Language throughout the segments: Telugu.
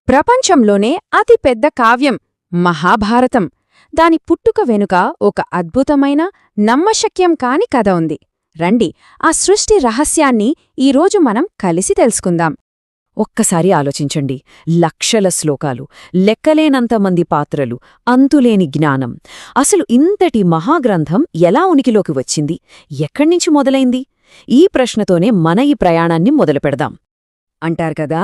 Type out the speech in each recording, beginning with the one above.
ప్రపంచంలోనే అతిపెద్ద కావ్యం మహాభారతం. దాని పుట్టుక వెనుక ఒక అద్భుతమైన నమ్మశక్యం కాని కథ ఉంది. రండి, ఆ సృష్టి రహస్యాన్ని ఈరోజు మనం కలిసి తెలుసుకుందాం. ఒక్కసారి ఆలోచించండి. లక్షల శ్లోకాలు, లెక్కలేనంతమంది పాత్రలు, అంతులేని జ్ఞానం. అసలు ఇంతటి మహాగ్రంథం ఎలా ఉనికిలోకి వచ్చింది? ఎక్కడ్నించి మొదలైంది? ఈ ప్రశ్నతోనే మన ఈ ప్రయాణాన్ని మొదలుపెడదాం. అంటారు కదా,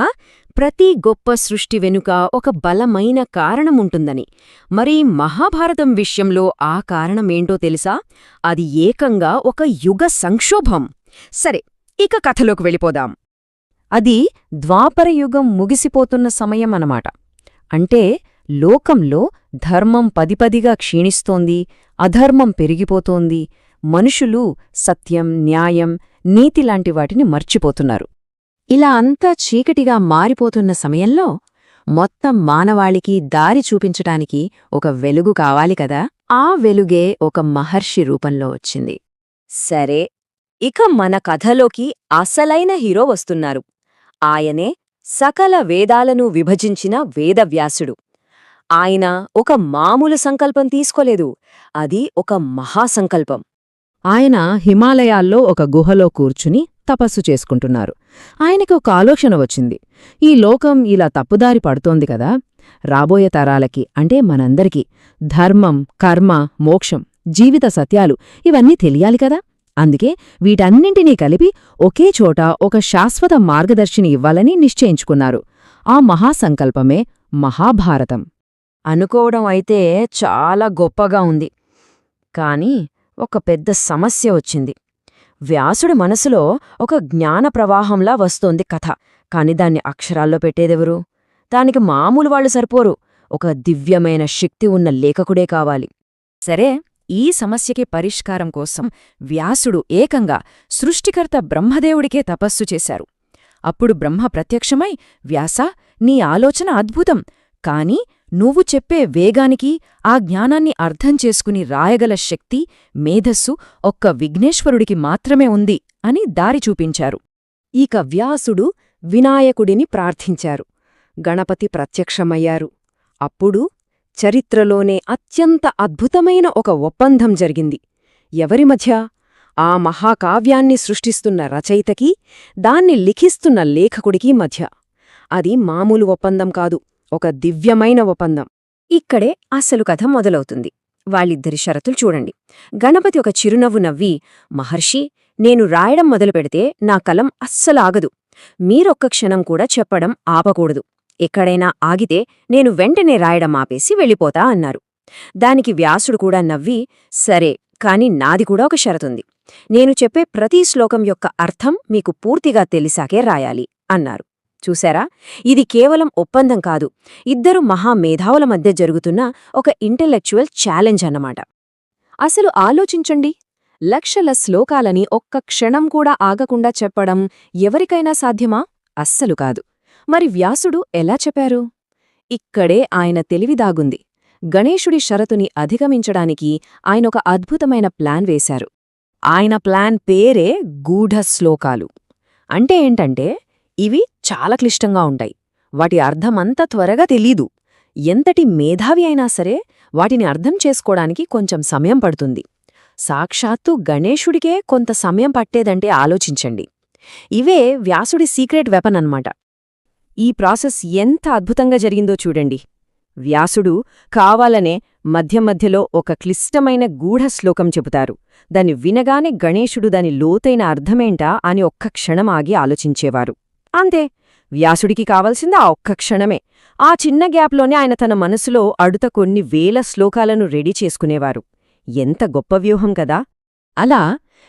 ప్రతి గొప్ప సృష్టి వెనుక ఒక బలమైన కారణముంటుందని. మరి మహాభారతం విషయంలో ఆ కారణమేంటో తెలుసా? అది ఏకంగా ఒక యుగ సంక్షోభం. సరే, ఇక కథలోకి వెళ్ళిపోదాం. అది ద్వాపరయుగం ముగిసిపోతున్న సమయం అన్నమాట. అంటే లోకంలో ధర్మం పదిపదిగా క్షీణిస్తోంది, అధర్మం పెరిగిపోతోంది. మనుషులు సత్యం, న్యాయం, నీతిలాంటి వాటిని మర్చిపోతున్నారు. ఇలా అంతా చీకటిగా మారిపోతున్న సమయంలో మొత్తం మానవాళికి దారి చూపించటానికి ఒక వెలుగు కావాలి కదా. ఆ వెలుగే ఒక మహర్షి రూపంలో వచ్చింది. సరే, ఇక మన కథలోకి అసలైన హీరో వస్తున్నారు. ఆయనే సకల వేదాలను విభజించిన వేదవ్యాసుడు. ఆయన ఒక మామూలు సంకల్పం తీసుకోలేదు, అది ఒక మహాసంకల్పం. ఆయన హిమాలయాల్లో ఒక గుహలో కూర్చుని తపస్సు చేసుకుంటున్నారు. ఆయనకి ఒక ఆలోచన వచ్చింది. ఈ లోకం ఇలా తప్పుదారి పడుతోంది కదా, రాబోయే తరాలకి అంటే మనందరికీ ధర్మం, కర్మ, మోక్షం, జీవిత సత్యాలు ఇవన్నీ తెలియాలి కదా. అందుకే వీటన్నింటినీ కలిపి ఒకే చోట ఒక శాశ్వత మార్గదర్శిని ఇవ్వాలని నిశ్చయించుకున్నారు. ఆ మహాసంకల్పమే మహాభారతం. అనుకోవడం అయితే చాలా గొప్పగా ఉంది. కాని ఒక పెద్ద సమస్య వచ్చింది. వ్యాసుడి మనసులో ఒక జ్ఞాన ప్రవాహంలా వస్తోంది కథ. కాని దాన్ని అక్షరాల్లో పెట్టేదెవరు? దానికి మామూలు వాళ్లు సరిపోరు, ఒక దివ్యమైన శక్తి ఉన్న లేఖకుడే కావాలి. సరే, ఈ సమస్యకి పరిష్కారం కోసం వ్యాసుడు ఏకంగా సృష్టికర్త బ్రహ్మదేవుడికే తపస్సు చేశారు. అప్పుడు బ్రహ్మ ప్రత్యక్షమై, వ్యాసా, నీ ఆలోచన అద్భుతం, కాని నువ్వు చెప్పే వేగానికి, ఆ జ్ఞానాన్ని అర్థం చేసుకుని రాయగల శక్తి, మేధస్సు ఒక్క విఘ్నేశ్వరుడికి మాత్రమే ఉంది అని దారి చూపించారు. ఇక వ్యాసుడు వినాయకుడిని ప్రార్థించారు. గణపతి ప్రత్యక్షమయ్యారు. అప్పుడు చరిత్రలోనే అత్యంత అద్భుతమైన ఒక ఒప్పందం జరిగింది. ఎవరి మధ్య? ఆ మహాకావ్యాన్ని సృష్టిస్తున్న రచయితకీ, దాన్ని లిఖిస్తున్న లేఖకుడికీ మధ్య. అది మామూలు ఒప్పందం కాదు, ఒక దివ్యమైన ఒప్పందం. ఇక్కడే అసలు కథ మొదలవుతుంది. వాళ్ళిద్దరి షరతులు చూడండి. గణపతి ఒక చిరునవ్వు నవ్వి, మహర్షి, నేను రాయడం మొదలుపెడితే నా కలం అస్సలాగదు. మీరొక్క క్షణం కూడా చెప్పడం ఆపకూడదు. ఎక్కడైనా ఆగితే నేను వెంటనే రాయడం ఆపేసి వెళ్ళిపోతా అన్నారు. దానికి వ్యాసుడు కూడా నవ్వి, సరే, కాని నాది కూడా ఒక షరతుంది. నేను చెప్పే ప్రతి శ్లోకం యొక్క అర్థం మీకు పూర్తిగా తెలిసాకే రాయాలి అన్నారు. చూశారా, ఇది కేవలం ఒప్పందం కాదు, ఇద్దరు మహామేధావుల మధ్య జరుగుతున్న ఒక ఇంటెలెక్చువల్ ఛాలెంజ్ అన్నమాట. అసలు ఆలోచించండి, లక్షల శ్లోకాలని ఒక్క క్షణం కూడా ఆగకుండా చెప్పడం ఎవరికైనా సాధ్యమా? అస్సలు కాదు. మరి వ్యాసుడు ఎలా చెప్పారు? ఇక్కడే ఆయన తెలివిదాగుంది. గణేశుడి షరతుని అధిగమించడానికి ఆయనొక అద్భుతమైన ప్లాన్ వేశారు. ఆయన ప్లాన్ పేరే గూఢశ్లోకాలు. అంటే ఏంటంటే, ఇవి చాలా క్లిష్టంగా ఉంటాయి. వాటి అర్థమంత త్వరగా తెలీదు. ఎంతటి మేధావి అయినా సరే వాటిని అర్థం చేసుకోవడానికి కొంచెం సమయం పడుతుంది. సాక్షాత్తు గణేశుడికే కొంత సమయం పట్టేదంటే ఆలోచించండి. ఇవే వ్యాసుడి సీక్రెట్ వెపన్ అన్నమాట. ఈ ప్రాసెస్ ఎంత అద్భుతంగా జరిగిందో చూడండి. వ్యాసుడు కావాలనే మధ్యమధ్యలో ఒక క్లిష్టమైన గూఢశ్లోకం చెబుతారు. దాన్ని వినగానే గణేశుడు దాని లోతైన అర్థమేంటా అని ఒక్క క్షణం ఆగి ఆలోచించేవారు. అంతే, వ్యాసుడికి కావలసింది ఆ ఒక్క క్షణమే. ఆ చిన్న గ్యాప్లోనే ఆయన తన మనసులో అడుత కొన్ని వేల శ్లోకాలను రెడీ చేసుకునేవారు. ఎంత గొప్ప వ్యూహం కదా! అలా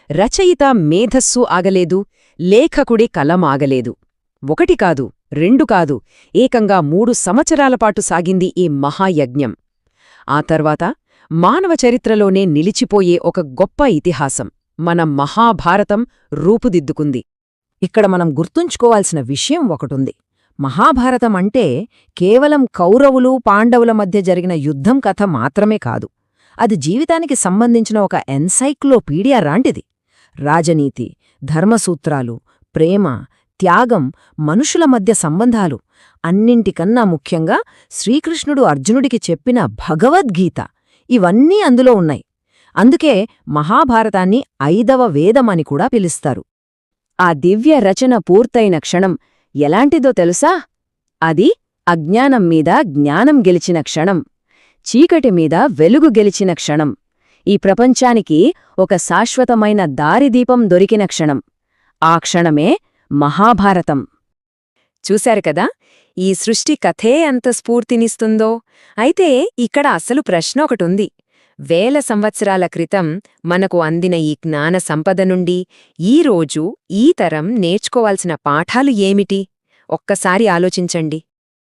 రచయిత మేధస్సు ఆగలేదు, లేఖకుడి కలం ఆగలేదు. ఒకటి కాదు, రెండు కాదు, ఏకంగా 3 సంవత్సరాలపాటు సాగింది ఈ మహాయజ్ఞం. ఆ తర్వాత మానవ చరిత్రలోనే నిలిచిపోయే ఒక గొప్ప ఇతిహాసం, మన మహాభారతం రూపుదిద్దుకుంది. ఇక్కడ మనం గుర్తుంచుకోవాల్సిన విషయం ఒకటుంది. మహాభారతం అంటే కేవలం కౌరవులు, పాండవుల మధ్య జరిగిన యుద్ధం కథ మాత్రమే కాదు. అది జీవితానికి సంబంధించిన ఒక ఎన్సైక్లోపీడియా లాంటిది. రాజనీతి, ధర్మసూత్రాలు, ప్రేమ, త్యాగం, మనుషుల మధ్య సంబంధాలు, అన్నింటికన్నా ముఖ్యంగా శ్రీకృష్ణుడు అర్జునుడికి చెప్పిన భగవద్గీత ఇవన్నీ అందులో ఉన్నాయి. అందుకే మహాభారతాన్ని 5వ వేదమని కూడా పిలుస్తారు. ఆ దివ్య రచన పూర్తయిన క్షణం ఎలాంటిదో తెలుసా? అది అజ్ఞానం మీద జ్ఞానం గెలిచిన క్షణం, చీకటి మీద వెలుగు గెలిచిన క్షణం, ఈ ప్రపంచానికి ఒక శాశ్వతమైన దారిదీపం దొరికిన క్షణం. ఆ క్షణమే మహాభారతం. చూశారు కదా, ఈ సృష్టి కథే ఎంత స్ఫూర్తినిస్తుందో. అయితే ఇక్కడ అసలు ప్రశ్న ఒకటుంది. వేల సంవత్సరాల క్రితం మనకు అందిన ఈ జ్ఞాన సంపద నుండి ఈరోజు ఈ తరం నేర్చుకోవాల్సిన పాఠాలు ఏమిటి? ఒక్కసారి ఆలోచించండి.